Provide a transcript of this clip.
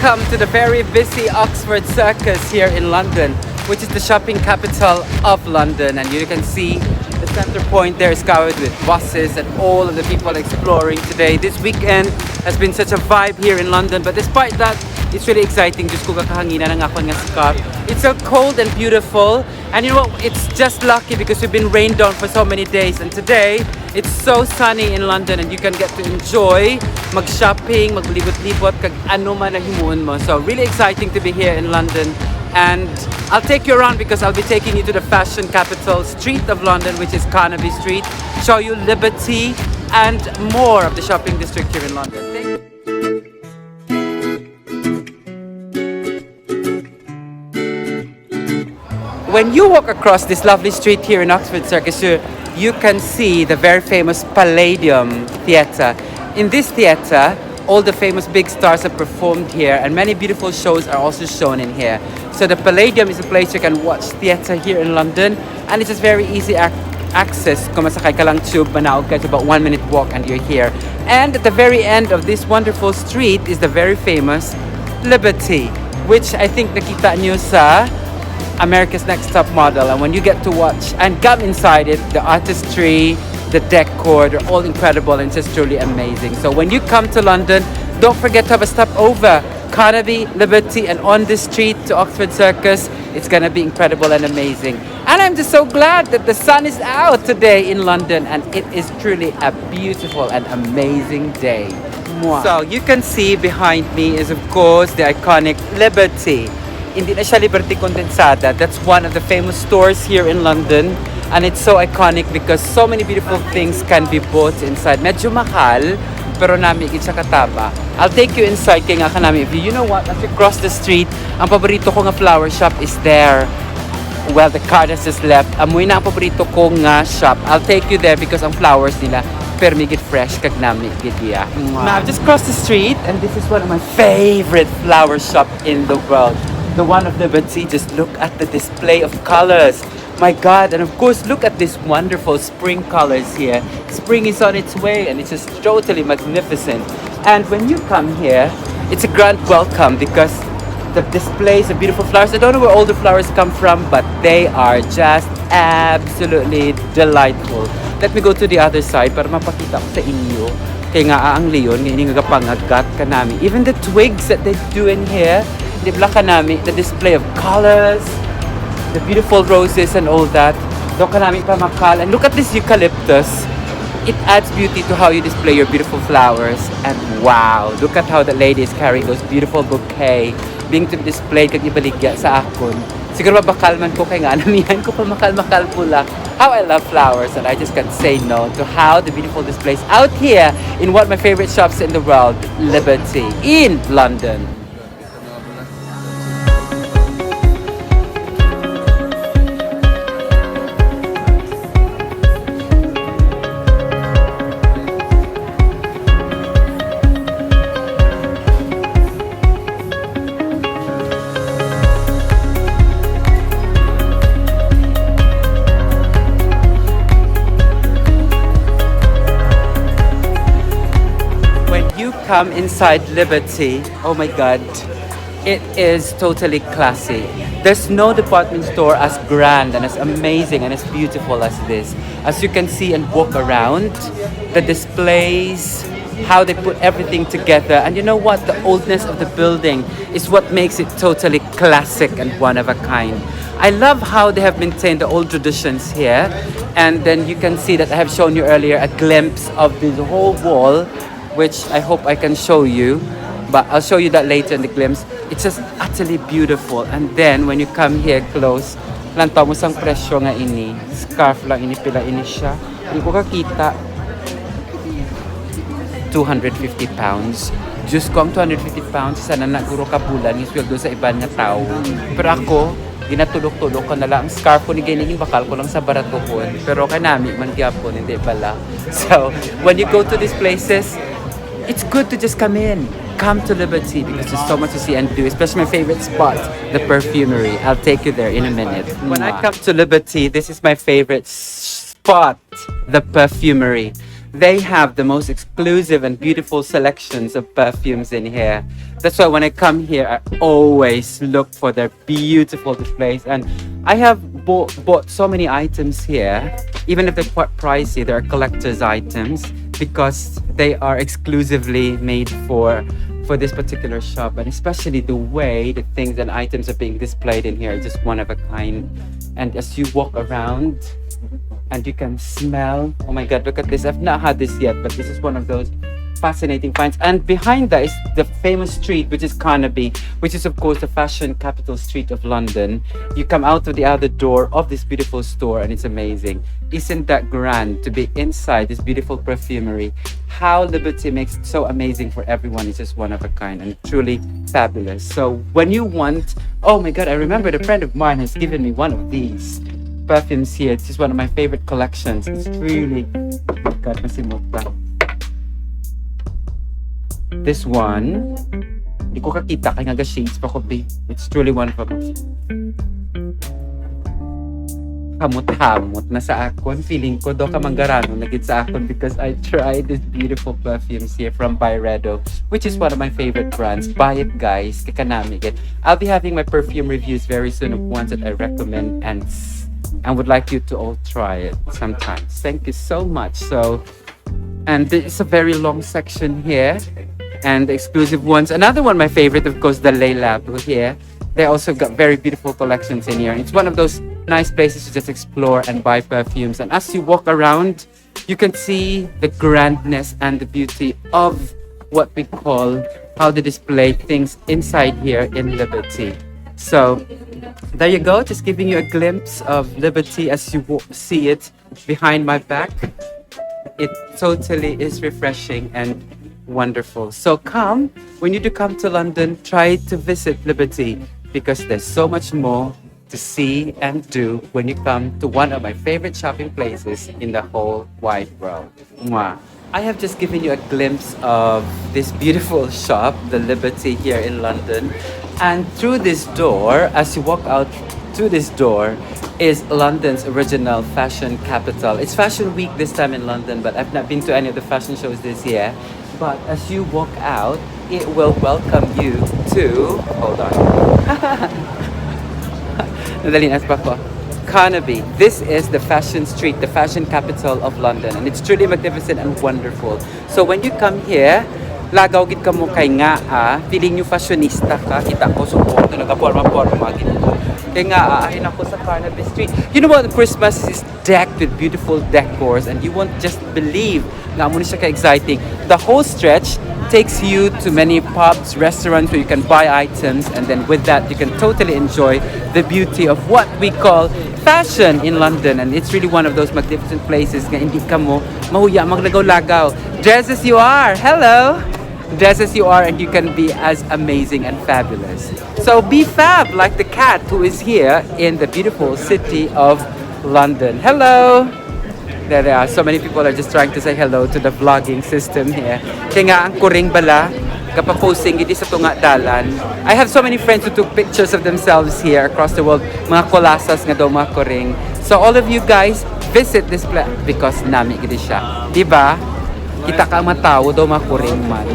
Welcome to the very busy Oxford Circus here in London, which is the shopping capital of London. And you can see the center point there is covered with buses and all of the people exploring today. This weekend has been such a vibe here in London, but despite that, it's really exciting. Just ko kakahanginan ng akong nga scarf. It's so cold and beautiful. And you know what? It's just lucky because we've been rained on for so many days. And today, it's so sunny in London and you can get to enjoy mag-shopping, maglibot-libot, kag ano man na himuon mo. So really exciting to be here in London. And I'll take you around because I'll be taking you to the fashion capital street of London, which is Carnaby Street. Show you Liberty and more of the shopping district here in London. When you walk across this lovely street here in Oxford Circus, you can see the very famous Palladium Theatre. In this theatre, all the famous big stars have performed here and many beautiful shows are also shown in here. So the Palladium is a place you can watch theatre here in London, and it's just very easy access. Kung masakay ka lang tube, manaog ka, it's about 1 minute walk and you're here. And at the very end of this wonderful street is the very famous Liberty, which I think nakita nyo sa America's Next Top Model. And when you get to watch and come inside it, the artistry, the decor, they're all incredible and just truly amazing. So when you come to London, don't forget to have a stop over Carnaby, Liberty, and on this street to Oxford Circus. It's gonna be incredible and amazing. And I'm just so glad that the sun is out today in London and it is truly a beautiful and amazing day. Mwah. So you can see behind me is of course the iconic Liberty. Hindi na siya Liberty Condensada. That's one of the famous stores here in London. And it's so iconic because so many beautiful things can be bought inside. Medyo mahal, pero nami siya kataba. I'll take you inside kaya nga kanami. You know what? As you cross the street, ang paborito ko nga flower shop is there. Well, the car has just left. Amoy na ang paborito ko nga shop. I'll take you there because ang flowers nila permigit fresh kag nami gidiya. Now, I've just crossed the street and this is one of my favorite flower shop in the world. The one of Liberty. Just look at the display of colors. My God, and of course, look at these wonderful spring colors here. Spring is on its way and it's just totally magnificent. And when you come here, it's a grand welcome because the displays of beautiful flowers. I don't know where all the flowers come from, but they are just absolutely delightful. Let me go to the other side para mapakita ko sa inyo. Kaya nga ang leon, ngayon nga pangagat ka namin. Even the twigs that they do in here, the display of colors, the beautiful roses and all that. Doon ka namin pamakal. And look at this eucalyptus. It adds beauty to how you display your beautiful flowers. And wow, look at how the lady is carrying those beautiful bouquet being to be displayed kag ibaligya sa akon. Siguro mabakal man ko kay nga namihan ko pa makal pula. How I love flowers and I just can't say no to how the beautiful displays out here in one of my favorite shops in the world, Liberty in London. Come inside Liberty, oh my God, it is totally classy. There's no department store as grand and as amazing and as beautiful as this. As you can see and walk around, the displays, how they put everything together. And you know what? The oldness of the building is what makes it totally classic and one of a kind. I love how they have maintained the old traditions here. And then you can see that I have shown you earlier a glimpse of this whole wall, which I hope I can show you, but I'll show you that later in the glimpse. It's just utterly beautiful. And then when you come here close, lantaw mo sang presyo nga ini. Scarf lang ini, pila ini siya. Hindi ko kakita. £250. Diyos ko, ang £250, sana naguro ka bulan, isweldo sa iba nga tao. Pero ako, ginatulok-tulok ko na lang. Ang scarf ko ni ganyan, bakal ko lang sa baratuhon. Pero kanami, man gyapon, hindi pala. So, when you go to these places, it's good to just come in. Come to Liberty because there's so much to see and do, especially my favorite spot, the perfumery. I'll take you there in a minute. When I come to Liberty, this is my favorite spot, the perfumery. They have the most exclusive and beautiful selections of perfumes in here. That's why when I come here, I always look for their beautiful displays. And I have bought so many items here, even if they're quite pricey, they're collector's items because they are exclusively made for this particular shop. And especially the way the things and items are being displayed in here are just one of a kind. And as you walk around, and you can smell, oh my god, look at this. I've not had this yet, but this is one of those fascinating finds. And behind that is the famous street, which is Carnaby, which is of course the fashion capital street of London. You come out of the other door of this beautiful store and it's amazing. Isn't that grand to be inside this beautiful perfumery? How Liberty makes it so amazing for everyone is just one of a kind and truly fabulous. So when you want, oh my god, I remember a friend of mine has given me one of these perfumes here. It's just one of my favorite collections. It's really, oh my god, masimota. This one, hindi ko kakita kaya nga shades pa ko, babe. It's truly one of them. Hamot-hamot na sa akon. Feeling ko do ka manggarano nagit sa akon because I tried these beautiful perfumes here from Byredo, which is one of my favorite brands. Buy it, guys. Kakanami it. I'll be having my perfume reviews very soon of ones that I recommend and would like you to all try it sometimes. Thank you so much. So, and it's a very long section here and the exclusive ones. Another one, my favorite, of course, the Le Lab here. They also got very beautiful collections in here. It's one of those nice places to just explore and buy perfumes. And as you walk around, you can see the grandness and the beauty of what we call how they display things inside here in Liberty. So there you go, just giving you a glimpse of Liberty as you see it behind my back. It totally is refreshing and wonderful. So come, when you do come to London, try to visit Liberty because there's so much more to see and do when you come to one of my favorite shopping places in the whole wide world. Mwah. I have just given you a glimpse of this beautiful shop, the Liberty here in London. And through this door, as you walk out through this door, is London's original fashion capital. It's Fashion Week this time in London, but I've not been to any of the fashion shows this year. But as you walk out, it will welcome you to, hold on. Nadalinas pa ko. Carnaby. This is the fashion street, the fashion capital of London, and it's truly magnificent and wonderful. So when you come here, lagaw gid ka mo kay nga feeling you fashionista ka, kita ko support nagaporma-porma gid ko. Kay nga ay nako sa Carnaby Street. You know what? Christmas is decked with beautiful decors and you won't just believe na mo ni siya ka-exciting. The whole stretch takes you to many pubs, restaurants where you can buy items, and then with that you can totally enjoy the beauty of what we call fashion in London. And it's really one of those magnificent places nga hindi ka mo mahuya maglagaw-lagaw. Dress as you are. Hello. Dress as you are and you can be as amazing and fabulous. So be fab like the cat who is here in the beautiful city of London. Hello. There are so many people are just trying to say hello to the vlogging system here. Kaya nga ang kuring bala, kapaposing gidi sa tunga dalan. I have so many friends who took pictures of themselves here across the world. Mga kolasas nga daw mga kuring. So all of you guys, visit this place because nami gidi siya. Diba? Kita ka ang matawo daw mga kuring man.